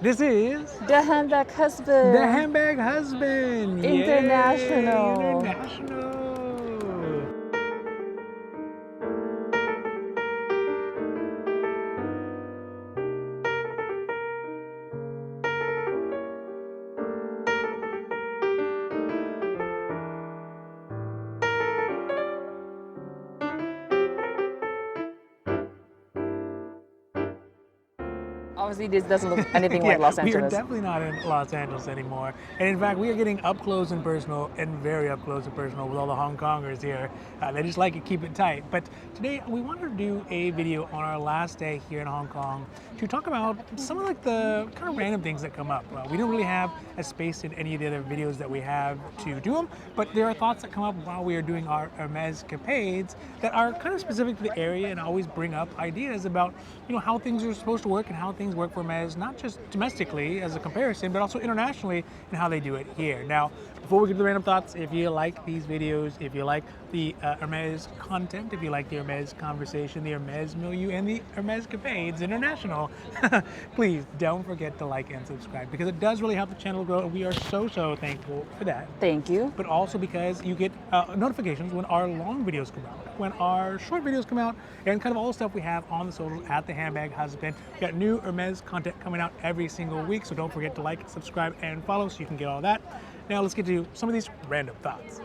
This is The Handbag Husband. the Handbag Husband. International. Yay, international. Obviously, this doesn't look anything like Los We are Angeles. definitely not in Los Angeles anymore. And in fact, we are getting up close and personal and very up close and personal with all the Hong Kongers here. They just like to keep it tight. But today we wanted to do a video on our last day here in Hong Kong to talk about some of like the kind of random things that come up. We don't really have a space in any of the other videos that we have to do them, but there are thoughts that come up while we are doing our Hermèscapades that are kind of specific to the area and always bring up ideas about, you know, how things are supposed to work and how things work for Hermes, not just domestically as a comparison, but also internationally and how they do it here. Now, before we get to the random thoughts, if you like these videos, if you like the Hermes content, if you like the Hermes conversation, the Hermes milieu, and the Hermèscapades International, please don't forget to like and subscribe because it does really help the channel grow, and we are so thankful for that. Thank you. But also because you get notifications when our long videos come out, when our short videos come out, and kind of all the stuff we have on the socials at the Handbag Husband. We got new Hermes content coming out every single week, so don't forget to like, subscribe, and follow so you can get all that. Now let's get to some of these random thoughts.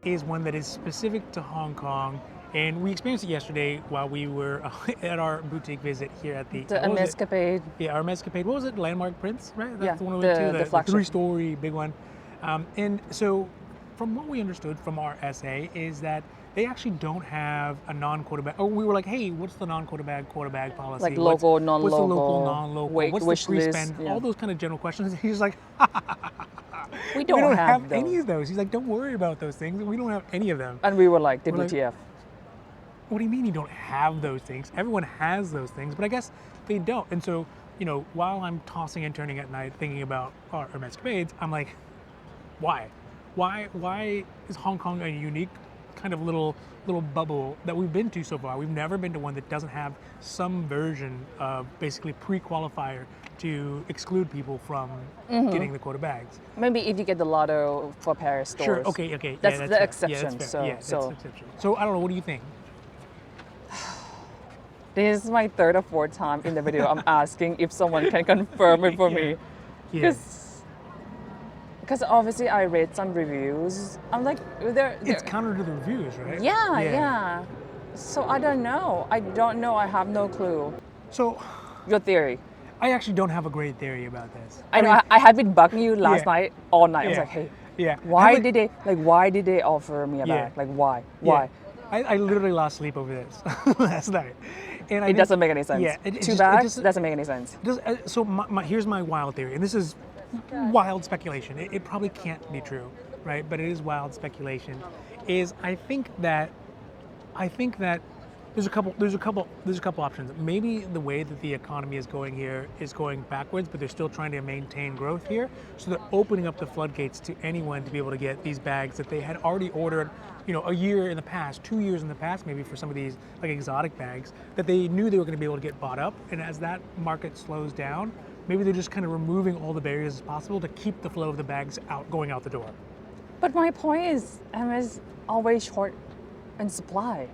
Is one that is specific to Hong Kong, and we experienced it yesterday while we were at our boutique visit here at the Hermèscapade. Yeah, our Hermèscapade. What was it? Landmark Prince, right? That's Yeah, the one we went to, the flagship. 3-story big one. And so, from what we understood from our essay, is that they actually don't have a non-quota bag. Oh, we were like, hey, what's the non-quota bag, quota bag policy? Like local, non-local. What's the local, non-local? What's wish the pre-spend? list, yeah. All those kind of general questions. He's like, We don't have any those. of those. He's like, don't worry about those things. We don't have any of them. And we were like, We're like, WTF. What do you mean you don't have those things? Everyone has those things, but I guess they don't. And so, you know, while I'm tossing and turning at night thinking about our Hermèscapades, I'm like, why? Why is Hong Kong a unique kind of little bubble that we've been to so far? We've never been to one that doesn't have some version of basically pre-qualifier to exclude people from getting the quota bags. Maybe if you get the lotto for Paris stores. Sure, okay. That's yeah, the fair. exception. Yeah, that's fair. So That's the exception. So I don't know, what do you think? this is my third or fourth time in the video I'm asking if someone can confirm it for me. Yeah. Because obviously I read some reviews. I'm like, It's counter to the reviews, right? Yeah. So I don't know. I have no clue. So Your theory. I actually don't have a great theory about this. I know. mean, I had been bugging you last Yeah. night, all night. I was Yeah. like, hey, yeah. why I did they offer me a Yeah. bag? Like, why? Yeah. Why? I literally lost sleep over this last night. And It doesn't make any sense. Yeah, Two bags doesn't make any sense. So here's my wild theory, and this is wild speculation. It probably can't be true, right? But it is wild speculation. Is I think that there's a couple options. Maybe the way that the economy is going here is going backwards, but they're still trying to maintain growth here. So they're opening up the floodgates to anyone to be able to get these bags that they had already ordered, you know, a year in the past, 2 years in the past, maybe for some of these like exotic bags that they knew they were going to be able to get bought up. And as that market slows down, maybe they're just kind of removing all the barriers as possible to keep the flow of the bags going out the door. But my point is, Hermes always short in supply.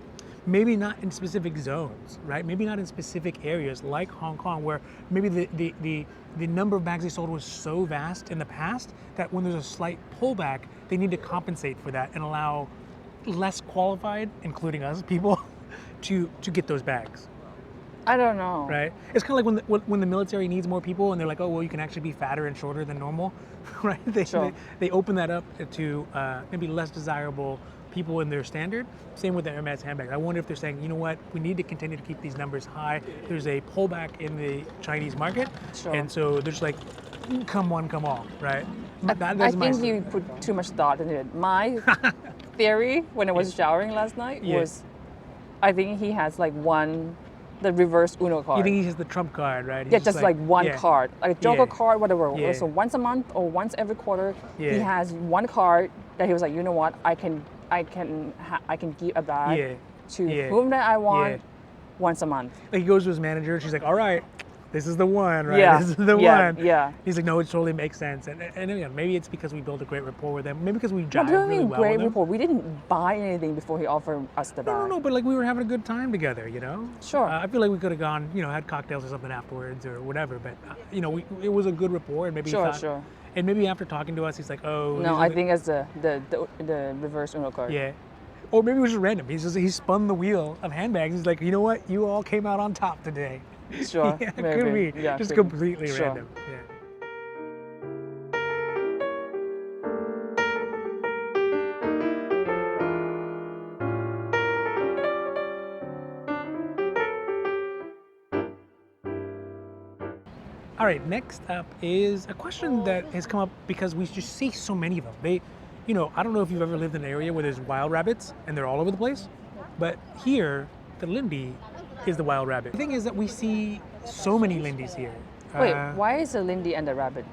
Maybe not in specific zones, right? Maybe not in specific areas like Hong Kong, where maybe the number of bags they sold was so vast in the past that when there's a slight pullback, they need to compensate for that and allow less qualified, including us, people, to get those bags. I don't know. Right? It's kind of like when the military needs more people and they're like, oh, well, you can actually be fatter and shorter than normal, right? They open that up to maybe less desirable people in their standard. Same with the Hermes handbags. I wonder if they're saying, you know what, we need to continue to keep these numbers high. There's a pullback in the Chinese market. Sure. And so they're just like, come one, come all, right? I think you put too much thought into it. My theory when I was showering last night was, I think he has like the reverse Uno card. You think he has the trump card, right? He's Yeah, just like one card, like a Joker card, whatever. Yeah. So once a month or once every quarter, Yeah. he has one card that he was like, you know what, I can give a bag to whom that I want once a month. Like he goes to his manager, she's like, all right, this is the one, right? Yeah. This is the Yeah. one. Yeah. He's like, no, it totally makes sense. And again, maybe it's because we built a great rapport with them. Maybe because we What jive do you really mean well great with them. rapport? We didn't buy anything before he offered us the bag. No, but like we were having a good time together, you know? Sure. I feel like we could have gone, had cocktails or something afterwards or whatever, but, it was a good rapport and maybe he thought, Sure. and maybe after talking to us, he's like, oh. No, I think it's the reverse Uno card. Yeah. Or maybe it was just random. He spun the wheel of handbags. He's like, you know what? You all came out on top today. Sure. Yeah, maybe. could be. Yeah, Just could be. completely Sure. random. Yeah. All right, next up is a question that has come up because we just see so many of them. I don't know if you've ever lived in an area where there's wild rabbits and they're all over the place, but here, the Lindy is the wild rabbit. The thing is that we see so many Lindies here. Wait, why is the Lindy and the rabbit?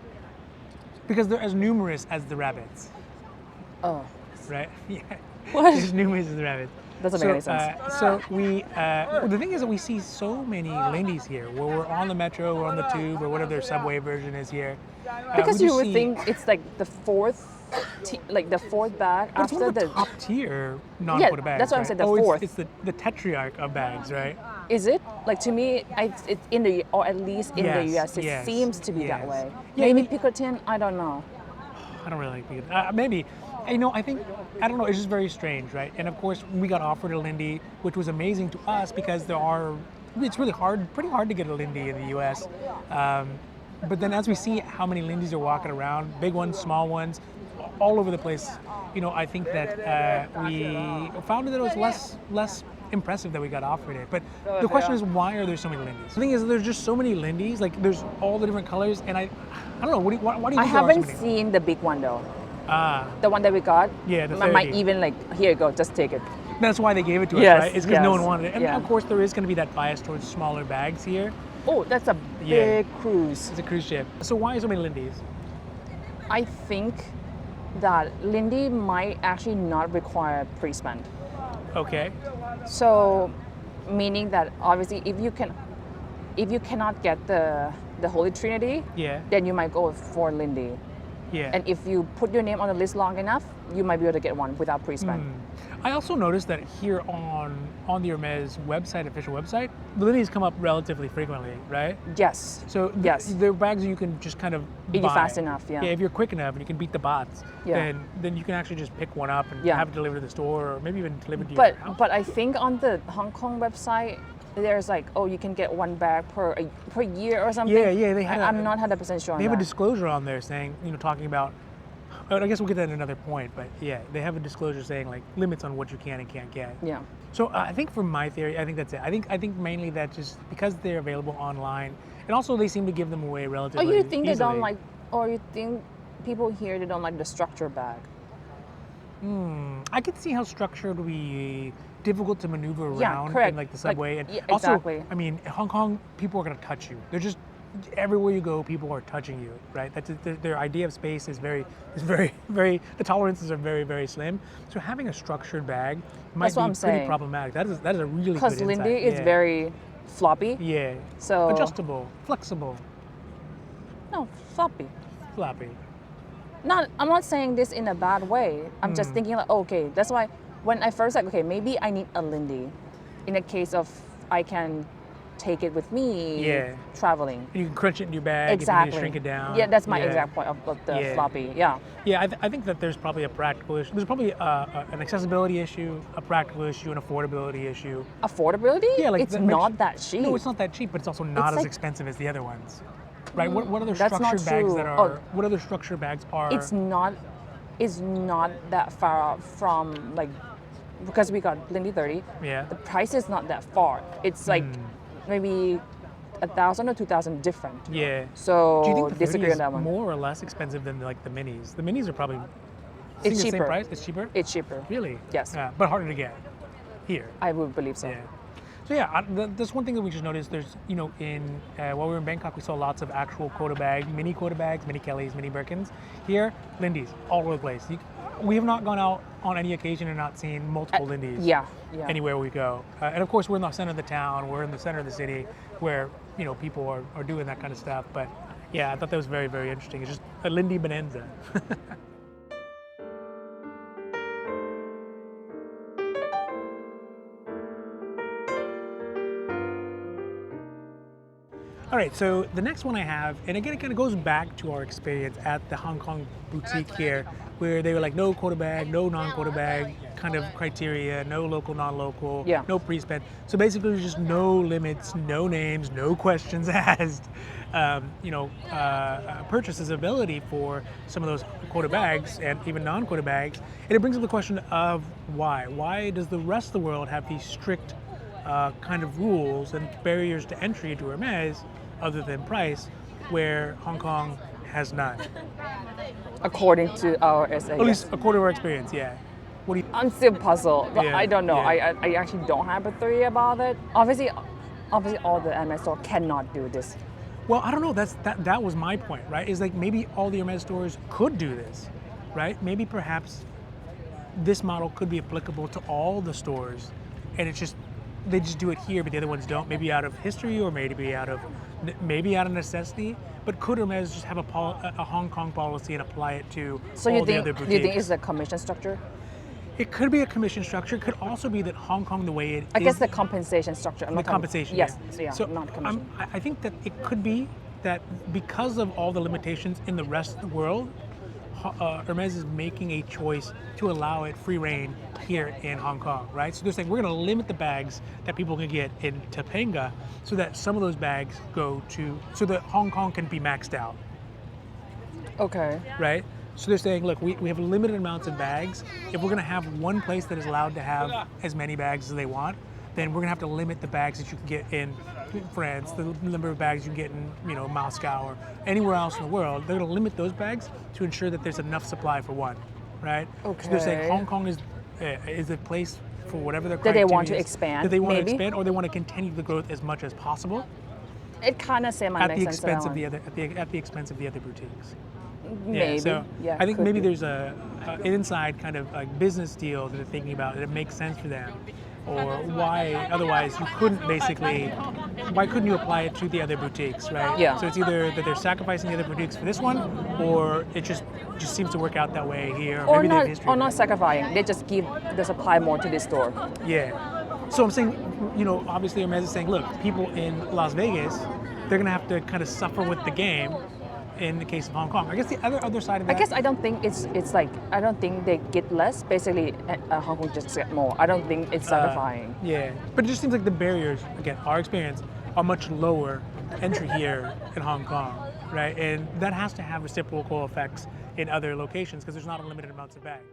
Because they're as numerous as the rabbits, Oh, right? Yeah. What? As numerous as the rabbits. Doesn't make any sense. So the thing is that we see so many Lindies here. Where we're on the metro, or on the tube, or whatever their subway version is here. because we you just would see- think it's like the fourth bag But it's one after of the the. top tier non-quota bags. that's what I'm right? saying, the Oh, fourth. It's the tetriarch of bags, right? Is it? Like to me, it's in the or at least in the Yes, US, it yes, seems to be yes. that way. Yeah, Maybe I mean- Picotin, I don't know. I don't really think maybe. I don't know, it's just very strange, right? And of course, we got offered a Lindy, which was amazing to us because it's really pretty hard to get a Lindy in the US. But then as we see how many Lindys are walking around, big ones, small ones, all over the place, I think that we found that it was less impressive that we got offered it. But the question is, why are there so many Lindys? The thing is, there's just so many Lindys, like there's all the different colors, and I don't know, why do you I think there are so haven't many? seen the big one though. Ah, The one that we got. Yeah, the I might 30. even like, here you go, just take it. that's why they gave it to us, Yes, right? It's because no yes, one wanted it. And yeah. of course, there is going to be that bias towards smaller bags here. Oh, that's a Yeah. big cruise. It's a cruise ship. So why so many Lindys? I think that Lindy might actually not require pre-spend. Okay. So, meaning that obviously if you cannot get the Holy Trinity, Yeah. then you might go for Lindy. Yeah. And if you put your name on the list long enough, you might be able to get one without pre-spend. I also noticed that here on the Hermes website, official website, the Lindys come up relatively frequently, right? Yes. So Yes. they're bags that you can just kind of If you're buy. fast enough, yeah. Yeah, if you're quick enough and you can beat the bots, Yeah. then you can actually just pick one up and Yeah. have it delivered to the store, or maybe even delivered to But your house. but I think on the Hong Kong website, there's like, oh, you can get one bag per year or something. Yeah, they had I'm not 100% sure on They have a that. disclosure on there saying, talking about. I guess we'll get that in another point, but yeah, they have a disclosure saying like limits on what you can and can't get. Yeah. So I think for my theory, I think that's it. I think mainly that just because they're available online, and also they seem to give them away Or relatively you think they don't easily. like, or you think people here they don't like the structure bag? I can see how structured would be difficult to maneuver Yeah, around correct. in like the Like, subway, and yeah, also, exactly. I mean, Hong Kong people are gonna touch you. They're just everywhere you go, people are touching you, right? That's their idea of space is very, very. The tolerances are very, very slim. So having a structured bag might That's what be I'm pretty saying. problematic. That is a really good Because insight. Lindy is Yeah. very floppy. Yeah. So Adjustable, flexible, No, floppy. floppy. I'm not saying this in a bad way. I'm just thinking like, okay, that's why when I first like, okay, maybe I need a Lindy in a case of I can take it with me Yeah. traveling. You can crunch it in your bag. Exactly. If you need to shrink it down. Yeah, that's my Yeah. exact point of the Yeah. floppy. Yeah. Yeah, I think that there's probably a practical issue. There's probably an accessibility issue, a practical issue, an affordability issue. Affordability? Yeah, like it's that not that cheap. No, it's not that cheap, but it's also not It's as like- expensive as the other ones. Right? What other That's not structured bags true. that are? Oh. What other structured bags are? It's not that far out from like, because we got Lindy 30. Yeah. The price is not that far. It's like maybe 1,000 or 2,000 different. Yeah. So Do you think the 30 disagree is on that one. more or less expensive than like the minis? The minis are probably It's the same cheaper. price. It's cheaper. It's cheaper. Really? Yes. Yeah, but harder to get here. I would believe so. Yeah. So yeah, that's one thing that we just noticed. There's, in while we were in Bangkok, we saw lots of actual Quota bags, mini Quota bags, mini Kellys, mini Birkins. Here, Lindies, all over the place. we have not gone out on any occasion and not seen multiple Lindies. Yeah. Anywhere we go. And of course, we're in the center of the town, we're in the center of the city where, people are doing that kind of stuff. But yeah, I thought that was very, very interesting. It's just a Lindy bonanza. All right, so the next one I have, and again, it kind of goes back to our experience at the Hong Kong boutique here, where they were like, no quota bag, no non-quota bag kind of criteria, no local, non-local, no pre-spend. So basically, there's just no limits, no names, no questions asked. Purchasability for some of those quota bags and even non-quota bags. And it brings up the question of why. Why does the rest of the world have these strict kind of rules and barriers to entry to Hermes, other than price, where Hong Kong has none? According to our SA. At least according to our experience, yeah. What do you? I'm still puzzled. But Yeah, I don't know. yeah. I actually don't have a theory about it. Obviously all the Hermes stores cannot do this. Well, I don't know. That was my point, right? Is like maybe all the Hermes stores could do this, right? Maybe perhaps this model could be applicable to all the stores, and it's just they just do it here, but the other ones don't. Maybe out of history, or maybe out of necessity. But could Hermes just have a Hong Kong policy and apply it to all the other boutiques? Do you think it's a commission structure? It could be a commission structure. It could also be that Hong Kong, the way it is. I guess the compensation structure. The compensation. Yes. Yeah. So not commission. I think that it could be that because of all the limitations in the rest of the world, Hermes is making a choice to allow it free reign here in Hong Kong, right? So they're saying we're going to limit the bags that people can get in Topanga so that some of those bags so that Hong Kong can be maxed out. Okay. Right? So they're saying, look, we have limited amounts of bags. If we're going to have one place that is allowed to have as many bags as they want, then we're going to have to limit the bags that you can get in France, the number of bags you can get in, Moscow or anywhere else in the world. They're going to limit those bags to ensure that there's enough supply for one, right? Okay. So they're saying Hong Kong is a place for whatever their That criteria they want to is, expand, that they want maybe? to expand, or they want to continue the growth as much as possible It kind of at the makes sense. expense of at the expense of the other boutiques. Maybe. So Yeah, I think could maybe be. there's an inside kind of like business deal that they're thinking about that it makes sense for them, or why otherwise you couldn't basically. Why couldn't you apply it to the other boutiques, right? Yeah. So it's either that they're sacrificing the other boutiques for this one, or it just seems to work out that way here. Or maybe they have not, history or with not it. sacrificing. They just give the supply more to this store. Yeah. So I'm saying, obviously Hermes is saying, look, people in Las Vegas, they're gonna have to kind of suffer with the game. In the case of Hong Kong, I guess the other side of that. I guess I don't think it's like I don't think they get less. Basically, Hong Kong just get more. I don't think it's satisfying. Yeah, but it just seems like the barriers, again, our experience, are much lower to entry here in Hong Kong, right? And that has to have reciprocal effects in other locations because there's not unlimited amounts of bags.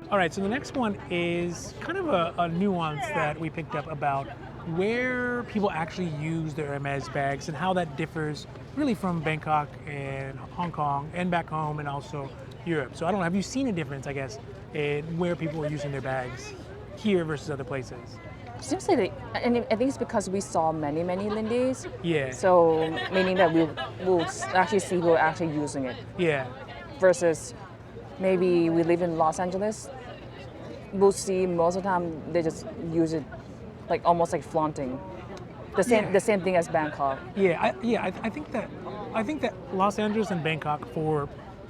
All right, so the next one is kind of a nuance that we picked up about where people actually use their Hermes bags and how that differs really from Bangkok and Hong Kong and back home and also Europe. So I don't know, have you seen a difference, I guess, in where people are using their bags here versus other places? Seems like and I think it's because we saw many Lindies. Yeah. So meaning that we'll actually see people actually using it. Yeah. Versus maybe we live in Los Angeles. We'll see most of the time they just use it like almost like flaunting. The same thing as Bangkok. Yeah, I think that Los Angeles and Bangkok, for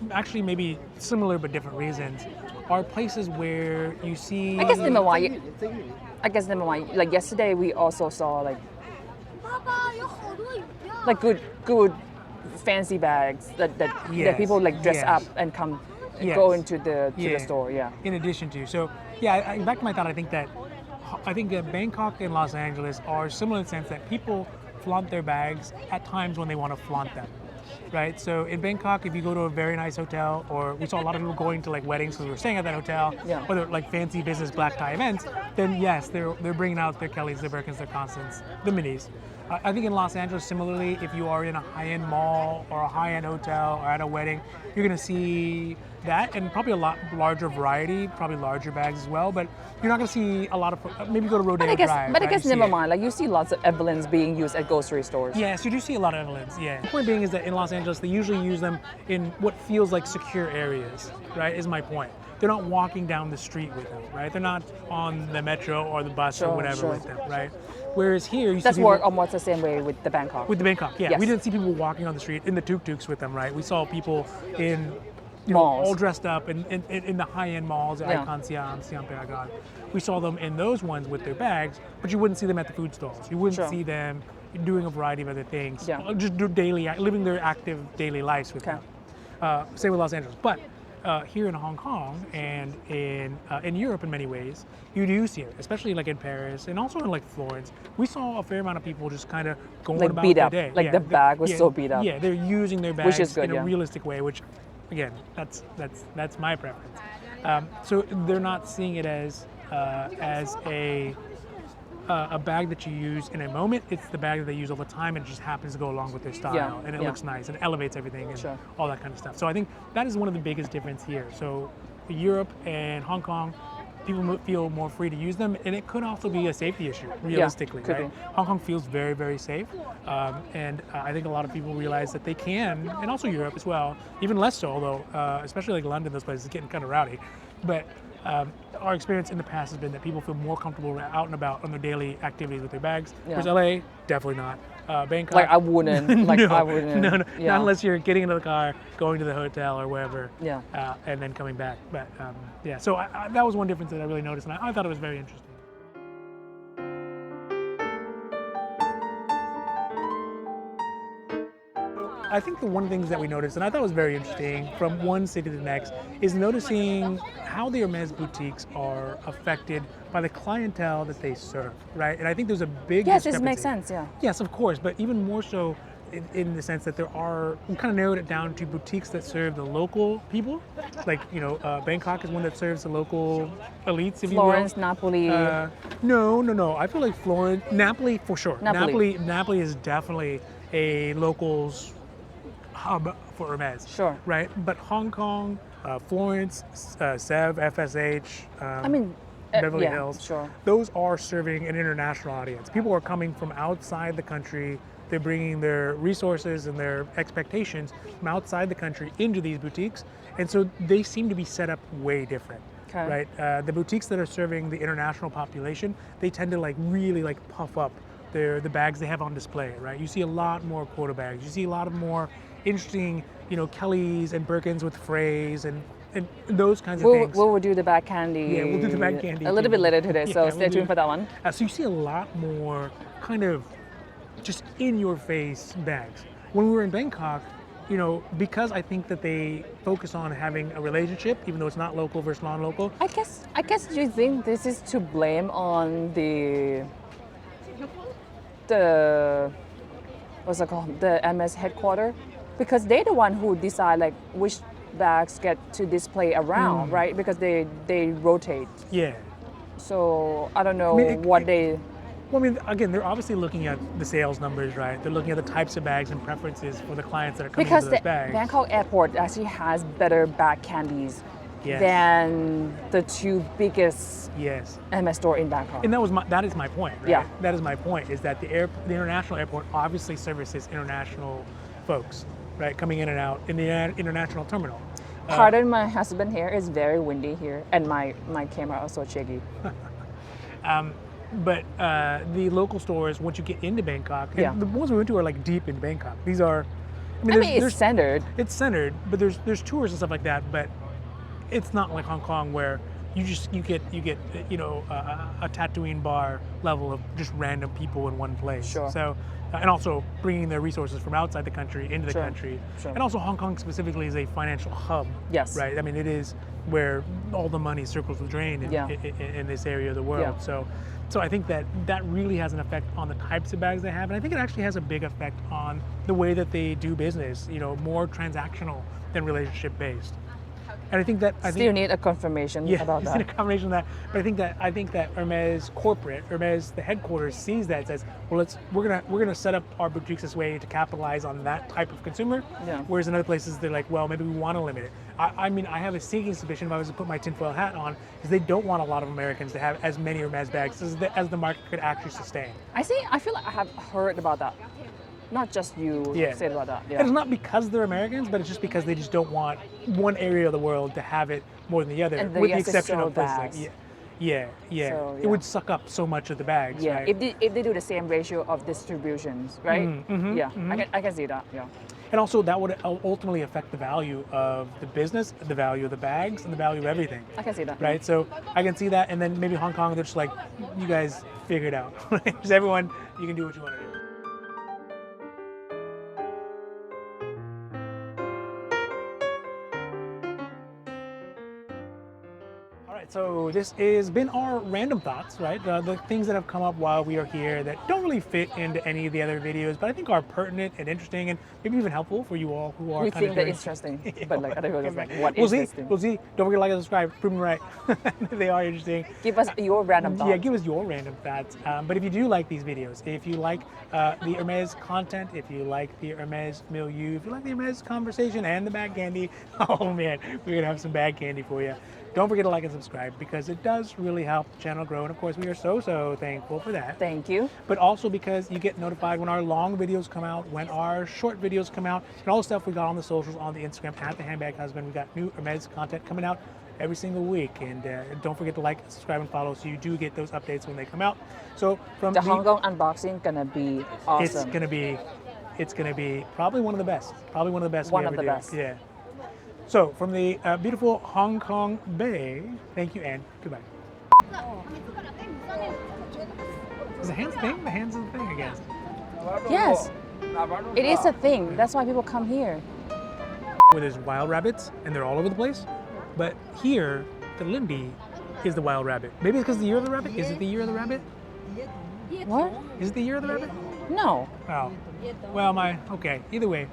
actually maybe similar but different reasons, are places where you see. I guess number one. Like yesterday, we also saw like good fancy bags that Yes, people like dress yes. up and come Yes. go into the store. Yeah. In addition to, so yeah, back to my thought, I think that Bangkok and Los Angeles are similar in the sense that people flaunt their bags at times when they want to flaunt them, right? So in Bangkok, if you go to a very nice hotel, or we saw a lot of people going to like weddings because we were staying at that hotel, Yeah. or they're like fancy business black tie events, then yes, they're bringing out their Kellys, their Birkins, their Constants, the Minis. I think in Los Angeles, similarly, if you are in a high-end mall or a high-end hotel or at a wedding, you're going to see that and probably a lot larger variety, probably larger bags as well. But you're not going to see a lot of, maybe go to Rodeo Drive. But I guess you see never it. mind. Like you see lots of Evelyns being used at grocery stores. Yes, you do see a lot of Evelyns, yeah. The point being is that in Los Angeles, they usually use them in what feels like secure areas, right, is my point. They're not walking down the street with them, right? They're not on the metro or the bus or whatever with them, right? Whereas here, you see people, almost the same way with the Bangkok. with the Bangkok, yeah. Yes. We didn't see people walking on the street in the tuk-tuks with them, right? We saw people in, Malls. all dressed up in the high-end malls, Yeah. Icon Siam Paragon. We saw them in those ones with their bags, but you wouldn't see them at the food stalls. You wouldn't see them doing a variety of other things. Yeah. Just living their active daily lives with them. Same with Los Angeles. But here in Hong Kong and in Europe in many ways, you do see it, especially like in Paris and also in like Florence. We saw a fair amount of people just kind of going Like about beat their up. day. Like the bag was so beat up. Yeah, they're using their bags is good, in a realistic way, which again, that's my preference. So they're not seeing it as a bag that you use in a moment. It's the bag that they use all the time, and it just happens to go along with their style, and it looks nice and elevates everything and all that kind of stuff. So I think that is one of the biggest difference here. So Europe and Hong Kong, people feel more free to use them, and it could also be a safety issue, realistically, could right? be. Hong Kong feels very, very safe, and I think a lot of people realize that they can, and also Europe as well, even less so, although especially like London, those places, it's getting kind of rowdy, but our experience in the past has been that people feel more comfortable out and about on their daily activities with their bags. Whereas LA, definitely not. Bangkok. Like I wouldn't. I wouldn't. No, not unless you're getting into the car, going to the hotel or wherever, Yeah. and then coming back. But yeah, so that was one difference that I really noticed, and I thought it was very interesting. I think the one of the things that we noticed, and I thought was very interesting from one city to the next, is noticing how the Hermes boutiques are affected by the clientele that they serve, right? And I think there's a big Yes, discrepancy. it makes sense, yeah. Yes, of course, but even more so in the sense that we kind of narrowed it down to boutiques that serve the local people. Like, Bangkok is one that serves the local elites, if Florence, you will. Napoli. No. I feel like Florence, Napoli for sure. Napoli. Napoli is definitely a locals hub for Hermes. Sure. Right? But Hong Kong, Florence, Sev, FSH, Beverly Hills, sure. those are serving an international audience. People are coming from outside the country. They're bringing their resources and their expectations from outside the country into these boutiques. And so they seem to be set up way different. Okay. Right? The boutiques that are serving the international population, they tend to really puff up the bags they have on display, right? You see a lot more Quota bags. You see a lot of more interesting, Kellys and Birkins with frays and those kinds of things. We'll do the bag candy. Yeah, we'll do the bag candy a little too. bit later today, so Yeah, stay tuned for that one. So you see a lot more kind of just in-your-face bags. When we were in Bangkok, because I think that they focus on having a relationship, even though it's not local versus non-local. I guess you think this is to blame on the what's it called? The MS headquarters, because they're the one who decide which bags get to display around, right? Because they rotate. Yeah. So I don't know Well, again, they're obviously looking at the sales numbers, right? They're looking at the types of bags and preferences for the clients that are coming because into those the bags. Bangkok airport actually has better bag candies than the two biggest MS store in Bangkok. And that is my point, right? Yeah. That is my point, is that the international airport obviously services international folks, right? Coming in and out in the international terminal. Pardon my husband here, it's very windy here, and my camera also shaky. But the local stores, once you get into Bangkok, and the ones we went to are deep in Bangkok. These are, it's centered. It's centered, but there's tours and stuff like that. But it's not like Hong Kong where you get a Tatooine bar level of just random people in one place. Sure. So and also bringing their resources from outside the country into the country. Sure. And also Hong Kong specifically is a financial hub. Yes. Right. It is where all the money circles the drain in this area of the world. Yeah. So I think that really has an effect on the types of bags they have, and I think it actually has a big effect on the way that they do business. More transactional than relationship based. And I think that Still need a confirmation about it's that. a combination of that. But I think that Hermes corporate, Hermes the headquarters sees that and says, well, we're gonna set up our boutiques this way to capitalize on that type of consumer. Yeah. Whereas in other places they're like, well, maybe we want to limit it. I mean, I have a sneaking suspicion if I was to put my tinfoil hat on, because they don't want a lot of Americans to have as many Hermes bags as the market could actually sustain. I feel like I have heard about that. Not just you said about that. Yeah. And it's not because they're Americans, but it's just because they just don't want one area of the world to have it more than the other, And the with the US is exception so of places vast. like So, It would suck up so much of the bags. Yeah, right? if they do the same ratio of distributions, right? I can see that. Yeah. And also that would ultimately affect the value of the business, the value of the bags, and the value of everything. I can see that. Right? So I can see that, and then maybe Hong Kong, they're just like, you guys figure it out. Just everyone, you can do what you want to do. So this has been our random thoughts, right? The things that have come up while we are here that don't really fit into any of the other videos, but I think are pertinent and interesting, and maybe even helpful for you all who are. We kind think of they're interesting, but like other people just like, what is this thing? We'll see. Don't forget to like and subscribe. Prove me right. They are interesting. Give us your random thoughts. Yeah, give us your random thoughts. But if you do like these videos, if you like the Hermes content, if you like the Hermes milieu, if you like the Hermes conversation and the bag candy, oh man, we're gonna have some bag candy for you. Don't forget to like and subscribe, because it does really help the channel grow, and of course we are so thankful for that. Thank you. But also because you get notified when our long videos come out, when our short videos come out, and all the stuff we got on the socials, on the Instagram at the Handbag Husband. We got new Hermes content coming out every single week, and don't forget to like, subscribe, and follow so you do get those updates when they come out. So from The Hong Kong unboxing gonna be awesome. It's gonna be probably one of the best. Probably one of the best. One we of ever the do. best. Yeah. So from the beautiful Hong Kong Bay, thank you and goodbye. Is the hands thing? The hands is the thing, I guess. Yes, it is a thing. That's why people come here. Where there's wild rabbits and they're all over the place, but here the Lindy is the wild rabbit. Maybe it's because the year of the rabbit. Is it the year of the rabbit? What? Is it the year of the rabbit? No. Oh. Well, okay. Either way.